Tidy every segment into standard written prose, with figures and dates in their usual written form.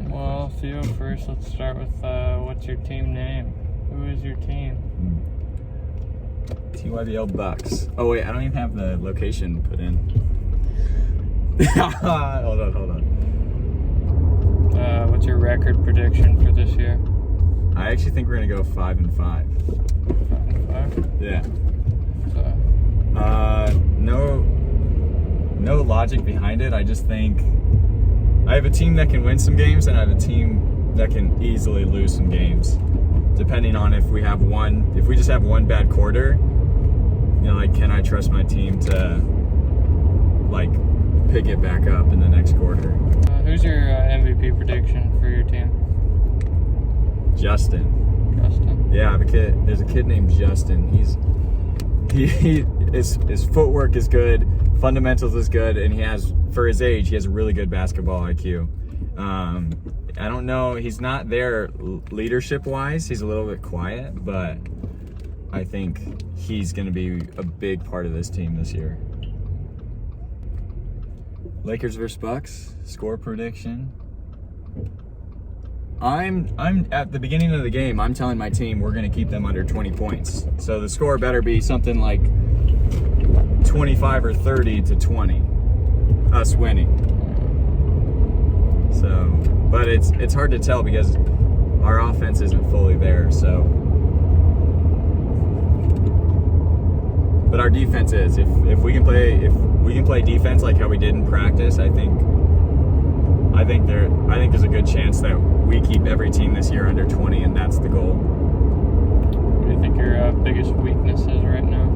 Well, Theo, first, let's start with what's your team name? Who is your team? TYBL Bucks. Oh, wait, I don't even have the location put in. Hold on. What's your record prediction for this year? I actually think we're going to go 5-5. 5-5? Yeah. So. No logic behind it. I just think I have a team that can win some games, and I have a team that can easily lose some games, depending on if we just have one bad quarter. You know, like, can I trust my team to like pick it back up in the next quarter? Who's your MVP prediction for your team? Justin. Yeah, I have a kid. There's a kid named Justin. His footwork is good, fundamentals is good, and for his age, he has a really good basketball IQ. I don't know, he's not there leadership-wise. He's a little bit quiet, but I think he's going to be a big part of this team this year. Lakers versus Bucks, score prediction. I'm at the beginning of the game, I'm telling my team we're going to keep them under 20 points. So the score better be something like 25 or 30 to 20, us winning. So, but it's hard to tell because our offense isn't fully there, so. But our defense is. If we can play defense like how we did in practice, I think there's a good chance that we keep every team this year under 20, and that's the goal. What do you think your biggest weakness is right now?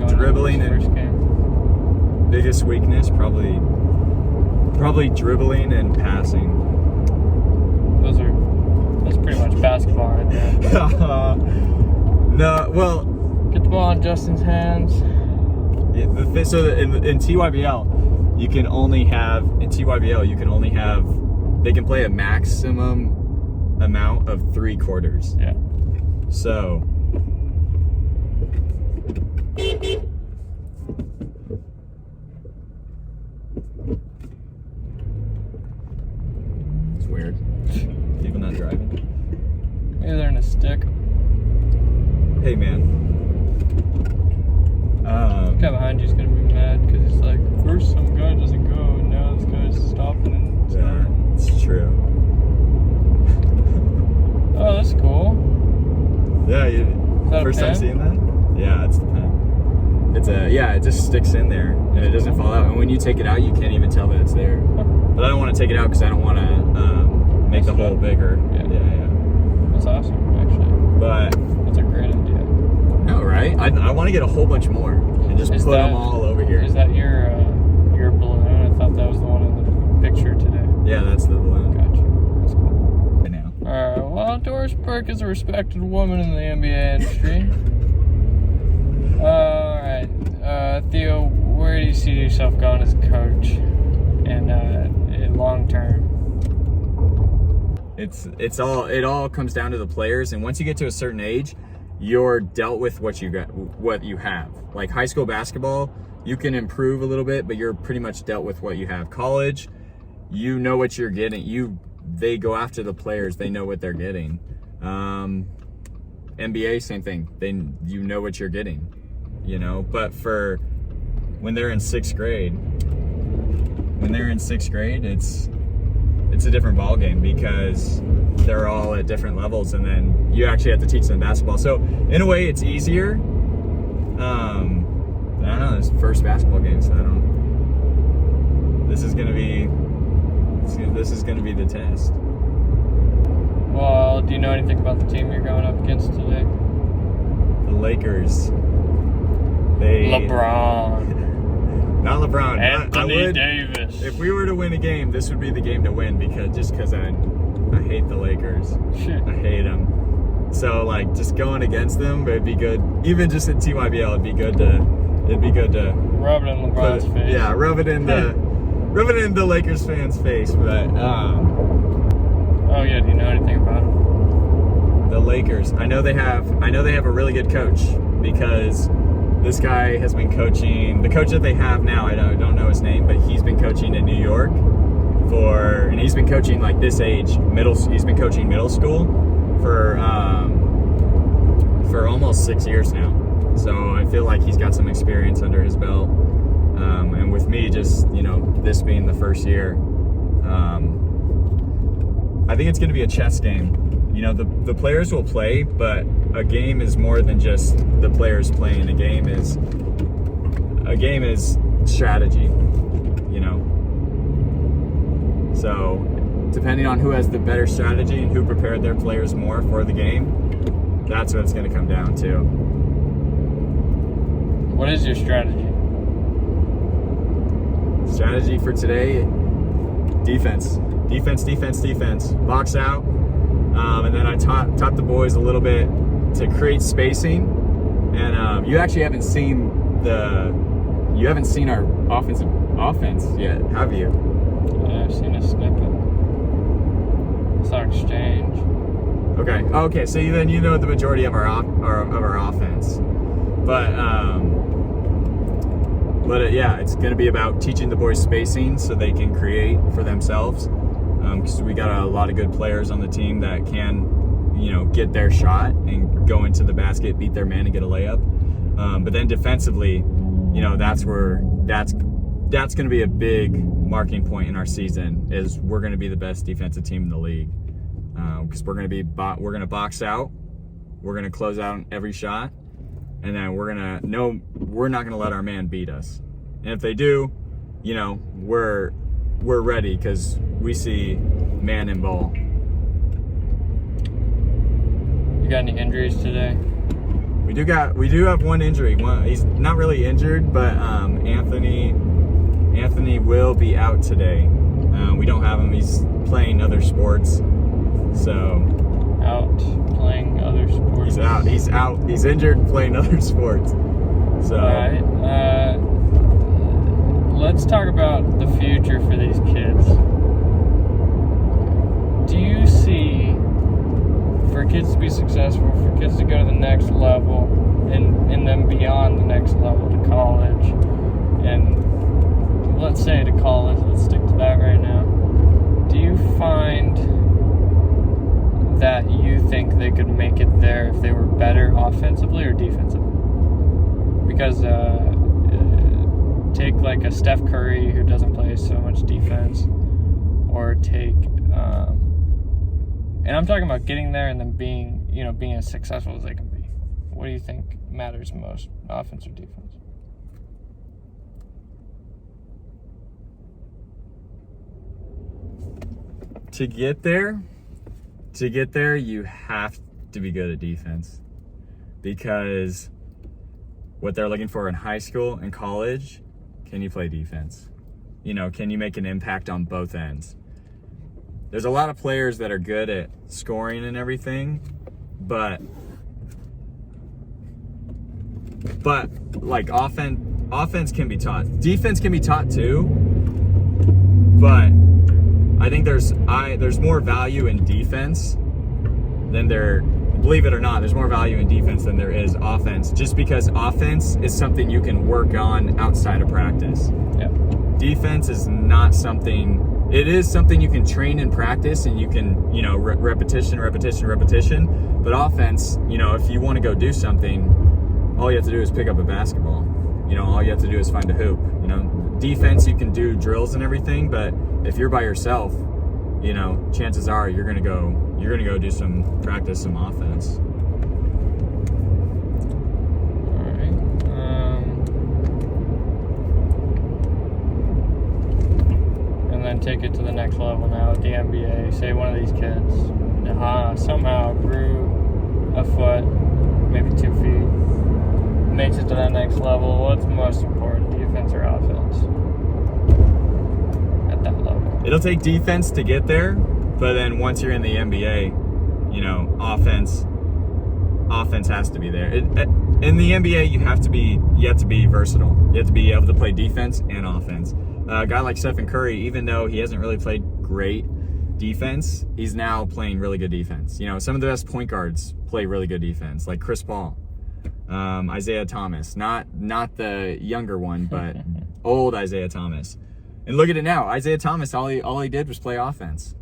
Dribbling and first game. Biggest weakness probably dribbling and passing. That's pretty much basketball right there. No, well, get the ball in Justin's hands. Yeah, in TYBL, you can only have they can play a maximum amount of 3 quarters. Yeah. So it's weird. People not driving. Maybe they're in a stick. Hey, man. The guy behind you's gonna be mad because he's like, first some guy doesn't go, and now this guy's stopping and starting. Yeah, it's true. Oh, that's cool. Yeah, Is that first a pen? time seeing that? Yeah, it's the pen. It just sticks in there and it doesn't fall out. And when you take it out, you can't even tell that it's there. But I don't want to take it out because I don't want to make the hole bigger. Yeah. Yeah. That's awesome, actually. But That's a great idea. no, right? I want to get a whole bunch more and just put them all over here. Is that your balloon? I thought that was the one in the picture today. Yeah, that's the balloon. Gotcha. That's cool. Right now. Alright, well, Doris Burke is a respected woman in the NBA industry. Alright, Theo, where do you see yourself going as a coach in long term? It all comes down to the players, and once you get to a certain age, you're dealt with what you have. Like high school basketball, you can improve a little bit, but you're pretty much dealt with what you have. College, you know what you're getting. They go after the players, they know what they're getting. NBA, same thing. You know what you're getting, you know. But for when they're in sixth grade, it's a different ball game because they're all at different levels, and then you actually have to teach them basketball. So in a way, it's easier. I don't know. It's the first basketball game, so this is gonna be the test. Well, do you know anything about the team you're going up against today? The Lakers. LeBron. Not LeBron. Anthony Davis. If we were to win a game, this would be the game to win because I hate the Lakers. Shit. I hate them. So like just going against them, it'd be good. Even just in TYBL, it'd be good to rub it in LeBron's face. Yeah, rub it in the Lakers fans' face. But oh yeah, do you know anything about them? The Lakers. I know they have a really good coach because this guy has been coaching. The coach that they have now, I don't know his name, but he's been coaching in New York and he's been coaching like this age, he's been coaching middle school for almost 6 years now. So I feel like he's got some experience under his belt. And with me, just, this being the first year, I think it's going to be a chess game. The players will play, but a game is more than just the players playing. A game is strategy, So depending on who has the better strategy and who prepared their players more for the game, that's what it's going to come down to. What is your strategy? Strategy for today, defense. Box out. And then I taught the boys a little bit to create spacing. And you actually haven't seen our offense yet, have you? Yeah, I've seen a snippet. It's our exchange. Okay. So then you know the majority of our offense, but yeah, it's going to be about teaching the boys spacing so they can create for themselves. Because we got a lot of good players on the team that can, get their shot and go into the basket, beat their man, and get a layup. But then defensively, that's going to be a big marking point in our season. Is we're going to be the best defensive team in the league. Because we're going to box out, we're going to close out every shot, and then we're not going to let our man beat us. And if they do, we're ready because we see man and ball. You got any injuries today? We do have one injury. He's not really injured, but Anthony will be out today. We don't have him. He's playing other sports. So out playing other sports. He's out. He's injured playing other sports. So all right. Let's talk about the future for these kids. Do you see, for kids to be successful, for kids to go to the next level, and then beyond the next level to college, and let's say to college, let's stick to that right now. Do you find that you think they could make it there if they were better offensively or defensively? Because take like a Steph Curry who doesn't play so much defense, or take, and I'm talking about getting there and then being as successful as they can be. What do you think matters most, offense or defense? To get there, you have to be good at defense, because what they're looking for in high school and college, can you play defense? Can you make an impact on both ends? There's a lot of players that are good at scoring and everything, but like offense can be taught. Defense can be taught too, but I think there's more value in defense than believe it or not, there's more value in defense than there is offense, just because offense is something you can work on outside of practice. Yeah. Defense is not something, it is something you can train in practice, and you can, repetition. But offense, if you want to go do something, all you have to do is pick up a basketball. All you have to do is find a hoop. Defense, you can do drills and everything, but if you're by yourself, chances are you're gonna go do some practice, some offense. All right. And then take it to the next level now at the NBA. Say one of these kids somehow grew a foot, maybe 2 feet, makes it to that next level. What's most important, defense or offense? At that level. It'll take defense to get there, but then once you're in the NBA, offense has to be there. In the NBA, you have to be versatile. You have to be able to play defense and offense. A guy like Stephen Curry, even though he hasn't really played great defense, he's now playing really good defense. Some of the best point guards play really good defense, like Chris Paul, Isaiah Thomas, not the younger one, but old Isaiah Thomas. And look at it now. Isaiah Thomas, all he did was play offense.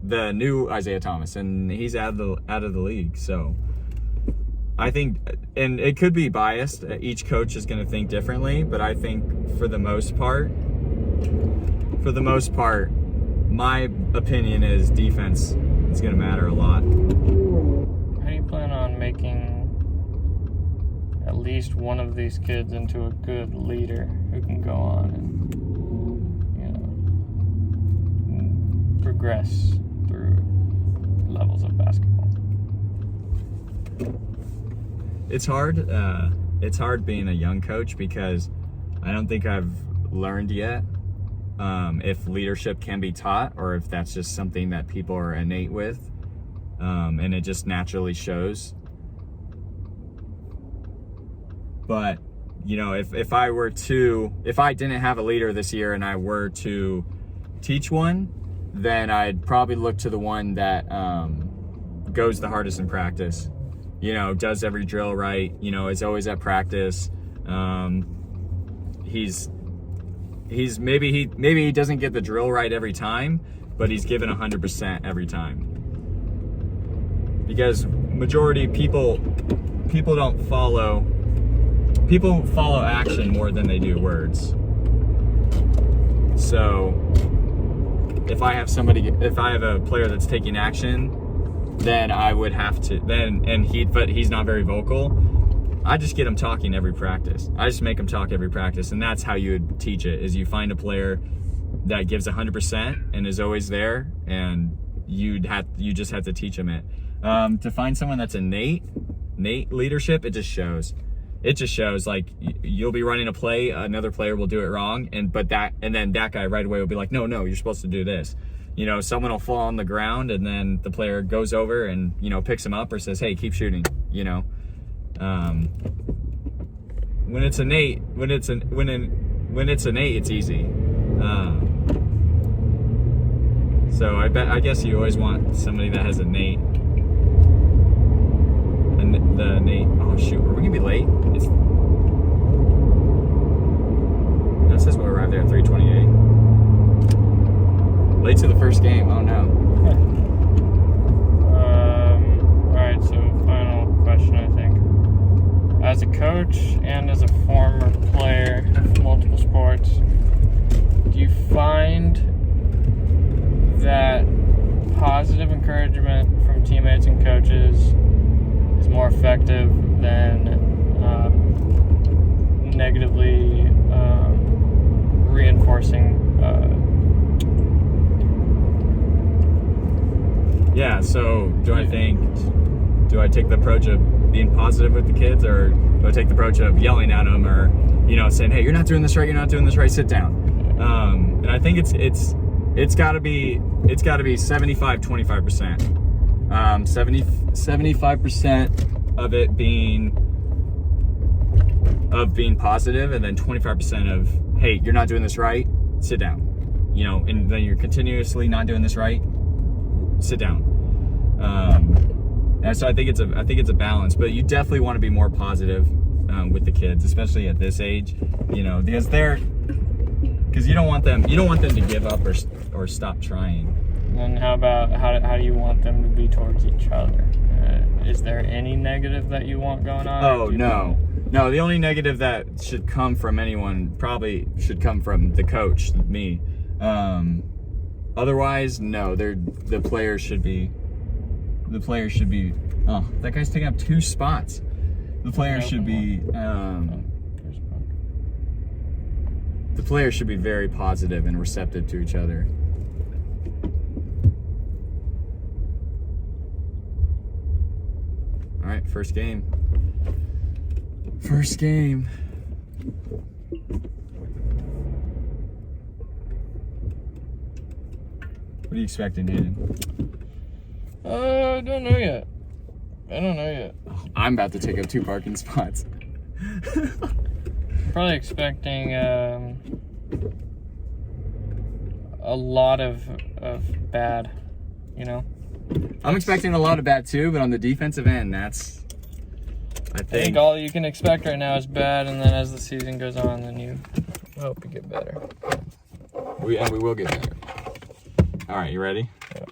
The new Isaiah Thomas, and he's out of the league. So I think, and it could be biased. Each coach is going to think differently, but I think for the most part, my opinion is defense is going to matter a lot. How do you plan on making at least one of these kids into a good leader who can go on and, progress through levels of basketball? It's hard. It's hard being a young coach because I don't think I've learned yet if leadership can be taught or if that's just something that people are innate with, and it just naturally shows. But if I didn't have a leader this year and I were to teach one, then I'd probably look to the one that goes the hardest in practice. Does every drill right, is always at practice. He's maybe he doesn't get the drill right every time, but he's given 100% every time. Because majority people follow action more than they do words. So if I have a player that's taking action, then I would have to but he's not very vocal. I just get him talking every practice. I just make him talk every practice, and that's how you would teach it. Is you find a player that gives 100% and is always there, and you just have to teach him it. To find someone that's innate leadership, it just shows. It just shows, like, you'll be running a play, another player will do it wrong, and then that guy right away will be like, no, you're supposed to do this. Someone will fall on the ground, and then the player goes over and picks him up or says, hey, keep shooting. When it's innate, it's easy. So I guess you always want somebody that has innate. Oh shoot, are we gonna be late? It says we'll arrive there at 3:28. Late to the first game. Oh no. Alright, so final question, I think. As a coach and as a former player of multiple sports, do you find that positive encouragement from teammates and coaches is more effective than negatively reinforcing? Yeah, so do I take the approach of being positive with the kids, or do I take the approach of yelling at them, or saying, hey, you're not doing this right, sit down? And I think it's got to be 75-25%. 75% of it being positive, and then 25% of, hey, you're not doing this right, sit down. And then you're continuously not doing this right, sit down. And so I think it's a balance, but you definitely want to be more positive with the kids, especially at this age, because you don't want them to give up or stop trying. And how do you want them to be towards each other? Is there any negative that you want going on? Oh, no. No, the only negative that should come from anyone probably should come from the coach, me. Otherwise, no, the players should be, oh, that guy's taking up 2 spots. The players should be, very positive and receptive to each other. All right, first game. What are you expecting, Hayden? I don't know yet. I'm about to take up 2 parking spots. I'm probably expecting a lot of bad, I'm expecting a lot of bad too, but on the defensive end, I think all you can expect right now is bad, and then as the season goes on, then you hope you get better. We will get better. All right, you ready? Yeah.